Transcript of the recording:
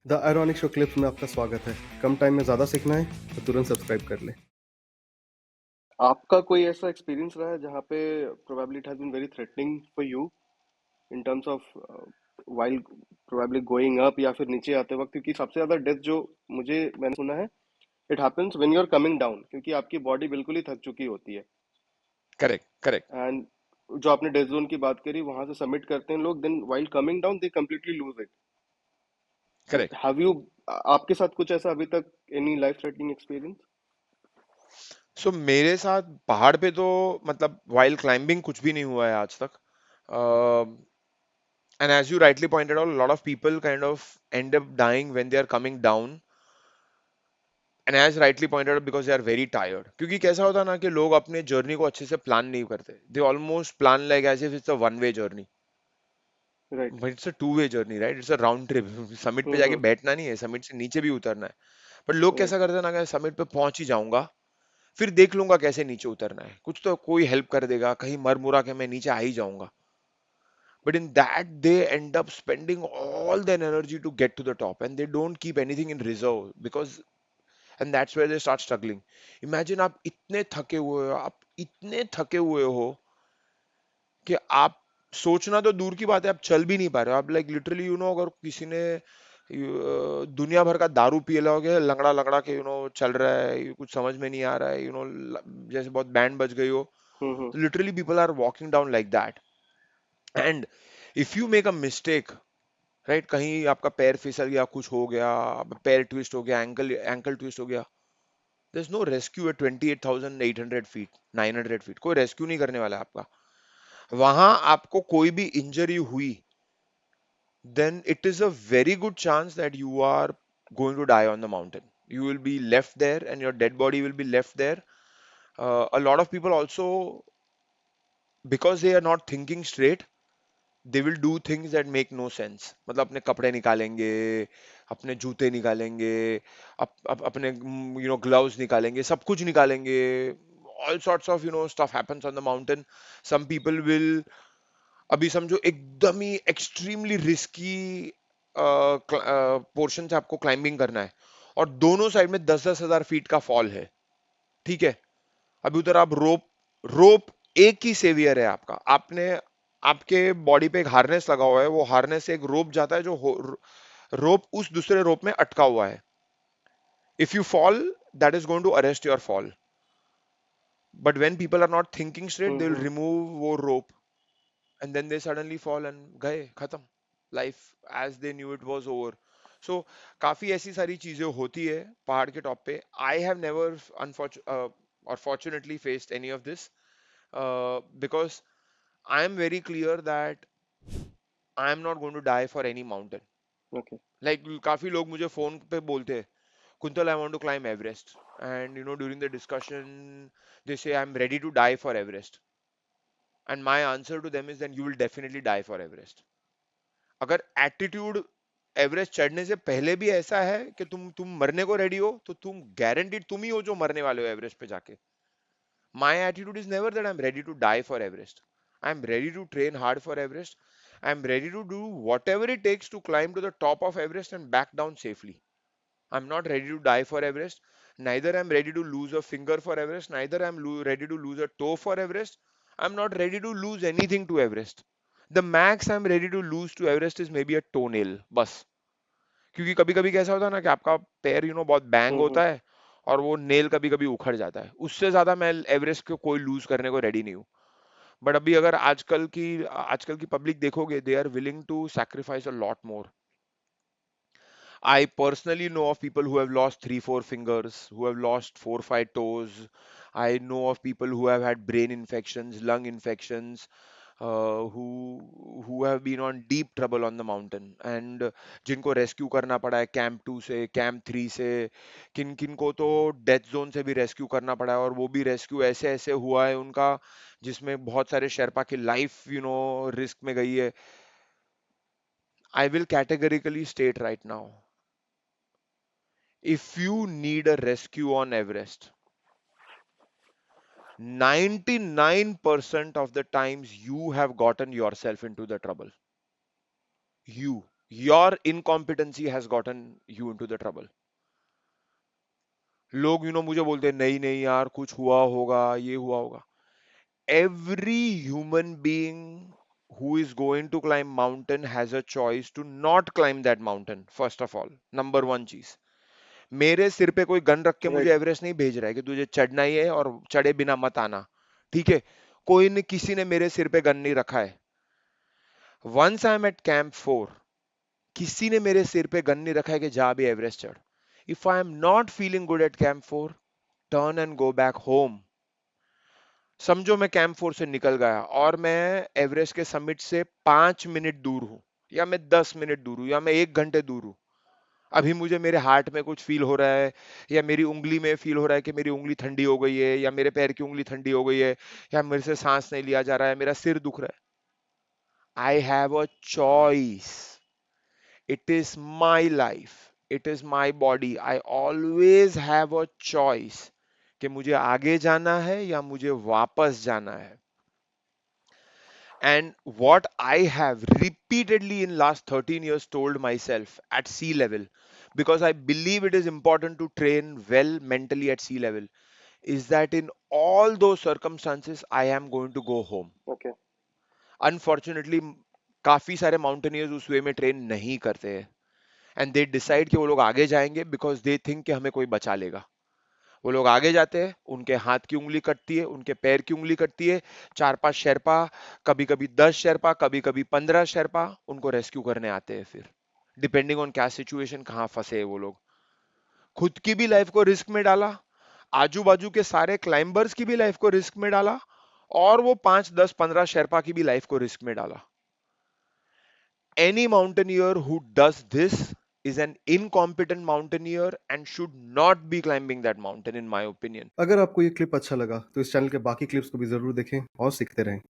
The ironic show clips में आपका स्वागत है। कम टाइम में ज़्यादा सीखना है तो तुरंत सब्सक्राइब कर लें। आपका कोई ऐसा एक्सपीरियंस रहा है जहाँ पे probably it has been very threatening for you in terms of while probably going up या फिर नीचे आते वक्त, क्योंकि सबसे ज़्यादा डेथ जो मैंने सुना है it happens when you are coming down, क्योंकि आपकी बॉडी बिल्कुल ही थक चुकी होती है। करेक्ट करेक्ट एंड जो आपने डेथ जोन की बात करी, वहां से सबमिट करते हैं लोग, then while coming down they completely lose it. So correct. Have you, आपके साथ कुछ ऐसा अभी तक any life threatening experience? So मेरे साथ पहाड़ पे तो मतलब वाइल क्लाइंबिंग कुछ भी नहीं हुआ है आज तक। And as you rightly pointed out, lot of people kind of end up dying when they are coming down, and as rightly pointed out because they are very tired. क्योंकि कैसा होता है ना कि लोग अपने जर्नी को अच्छे से प्लान नहीं करते। They almost plan like as if it's a one way journey, right. But it's a two way journey, right? It's a round trip. Summit पे जाके हम्म। बैठना नहीं है, समिट से नीचे भी उतरना है। पर लोग राइट। कैसा करते हैं ना कि समिट पे पहुंच ही जाऊंगा, फिर देख लूंगा कैसे नीचे उतरना है, कुछ तो कोई हेल्प कर देगा, कहीं मर मुरा के मैं नीचे आ ही जाऊंगा। But in that, they end up spending all their energy to get to the top, and they don't keep anything in reserve because, and that's where they start struggling. Imagine आप इतने थके हुए हो, आप इतने थके हुए हो कि आप सोचना तो दूर की बात है, आप चल भी नहीं पा रहे हो। आप लाइक लिटरली अगर किसी ने दुनिया भर का दारू पी लिया हो गया, लंगड़ा लंगड़ा के चल रहा है, कुछ समझ में नहीं आ रहा है, जैसे बहुत बैंड बज गई हो, हम्म। तो literally people are walking down like that. And if you make a mistake, right, कहीं आपका पैर फिसल गया, कुछ हो गया, पैर ट्विस्ट हो गया, एंकल एंकल ट्विस्ट हो गया, there is no rescue at 28,800 feet, 900 feet. कोई रेस्क्यू नहीं करने वाला है आपका। वहां आपको कोई भी इंजरी हुई, then it is a very good chance that you are going to die on the mountain. You will be left there and your dead body will be left there. A lot of people also, because they are not thinking straight, they will do things that make no sense. मतलब अपने कपड़े निकालेंगे, अपने जूते निकालेंगे, अपने gloves निकालेंगे, सब कुछ निकालेंगे। All sorts of stuff happens on the mountain. Some people will, अभी समझो एकदम ही एक्सट्रीमली रिस्की पोर्शन से आपको क्लाइंबिंग करना है, और दोनों साइड में 10-10 हजार फीट का फॉल है, ठीक है? अभी उधर आप रोप रोप एक ही सेवियर है आपका। आपने आपके बॉडी पे एक हार्नेस लगा हुआ है, वो हार्नेस से एक रोप जाता है, जो रोप उस दूसरे रोप में अटका हुआ है। If you fall, that is going to arrest your fall. But when people are not thinking straight, they will hmm. Remove वो rope, and then they suddenly fall and गए खत्म। Life as they knew it was over. So काफी ऐसी सारी चीजें होती है पहाड़ के टॉप पे। I have never or fortunately faced any of this, because I am very clear that I am not going to die for any mountain. Okay. Like काफी लोग मुझे फोन पे बोलते हैं, Kuntal, I want to climb Everest, and during the discussion they say I'm ready to die for Everest, and my answer to them is then you will definitely die for Everest. अगर attitude Everest चढ़ने से पहले भी ऐसा है कि तुम मरने को रेडी हो, तो तुम गारंटीड तुम ही हो जो मरने वाले हो एवरेस्ट पे जाके। My attitude is never that I am ready to die for Everest. I am ready to train hard for Everest. I am ready to do whatever it takes to climb to the top of Everest and back down safely. I am not ready to die for Everest, neither I'm ready to lose a finger for Everest, neither ready to lose a toe for Everest. I'm not ready to lose anything to Everest. The max I'm ready to lose to Everest is maybe a toenail, बस। क्योंकि कभी कभी कैसा होता है ना कि आपका पैर बहुत बैंग हम्म। होता है, और वो नेल कभी कभी उखड़ जाता है। उससे ज्यादा मैं एवरेस्ट को कोई लूज करने को रेडी नहीं हूँ। बट अभी अगर आजकल की पब्लिक देखोगे, they are willing to sacrifice a lot more. I personally know of people who have lost 3-4 fingers, who have lost 4-5 toes. I know of people who have had brain infections, lung infections, who have been on deep trouble on the mountain, and जिनको rescue करना पड़ा है camp 2 से, camp 3 से, किन किन को तो डेथ जोन से भी रेस्क्यू करना पड़ा है, और वो भी रेस्क्यू ऐसे ऐसे हुआ है उनका जिसमें बहुत सारे शेरपा की लाइफ रिस्क में गई है। I will categorically state right now, if you need a rescue on Everest, 99% of the times you have gotten yourself into the trouble. You. Your incompetency has gotten you into the trouble. लोग मुझे बोलते हैं नहीं नहीं यार कुछ हुआ होगा, ये हुआ होगा। Every human being who is going to climb mountain has a choice to not climb that mountain, first of all, number one चीज। मेरे सिर पे कोई गन रख के मुझे राइट। एवरेस्ट नहीं भेज रहा है कि तुझे चढ़ना ही है और चढ़े बिना मत आना, ठीक है। कोई ने किसी ने मेरे सिर पे गन नहीं रखा है। Once I am at camp 4, किसी ने मेरे सिर पे गन नहीं रखा है कि जा भी एवरेस्ट चढ़। If I am not feeling good at camp 4, turn and go back home. समझो मैं कैंप 4 से निकल गया और मैं एवरेस्ट के समिट से 5 मिनट दूर हूं, या मैं 10 मिनट दूर हूं, या मैं 1 घंटे दूर हूं। अभी मुझे मेरे हार्ट में कुछ फील हो रहा है, या मेरी उंगली में फील हो रहा है कि मेरी उंगली ठंडी हो गई है, या मेरे पैर की उंगली ठंडी हो गई है, या मेरे से सांस नहीं लिया जा रहा है, मेरा सिर दुख रहा है। I have a choice. It is my life, it is my body, I always have a choice कि मुझे आगे जाना है या मुझे वापस जाना है। And what I have repeatedly in last 13 years told myself at sea level, because I believe it is important to train well mentally at sea level, is that in all those circumstances I am going to go home. Okay. Unfortunately, काफी सारे mountaineers उस वे में train नहीं करते हैं, and they decide कि वो लोग आगे जाएंगे बिकॉज दे थिंक कि हमें कोई बचा लेगा। वो लोग आगे जाते हैं, उनके हाथ की उंगली कटती है, उनके पैर की उंगली कटती है, 4-5 शेरपा, कभी कभी 10 शेरपा, कभी कभी 15 शेरपा उनको रेस्क्यू करने आते हैं। फिर डिपेंडिंग ऑन क्या सिचुएशन, कहाँ फंसे हैं वो लोग। खुद की भी लाइफ को रिस्क में डाला, आजू बाजू के सारे क्लाइंबर्स की भी लाइफ को रिस्क में डाला, और वो 5, 10, 15 शेरपा की भी लाइफ को रिस्क में डाला। Any mountaineer who does this is an incompetent mountaineer and should not be climbing that mountain, in my opinion. अगर आपको ये क्लिप अच्छा लगा तो इस चैनल के बाकी क्लिप्स को भी जरूर देखें और सीखते रहें।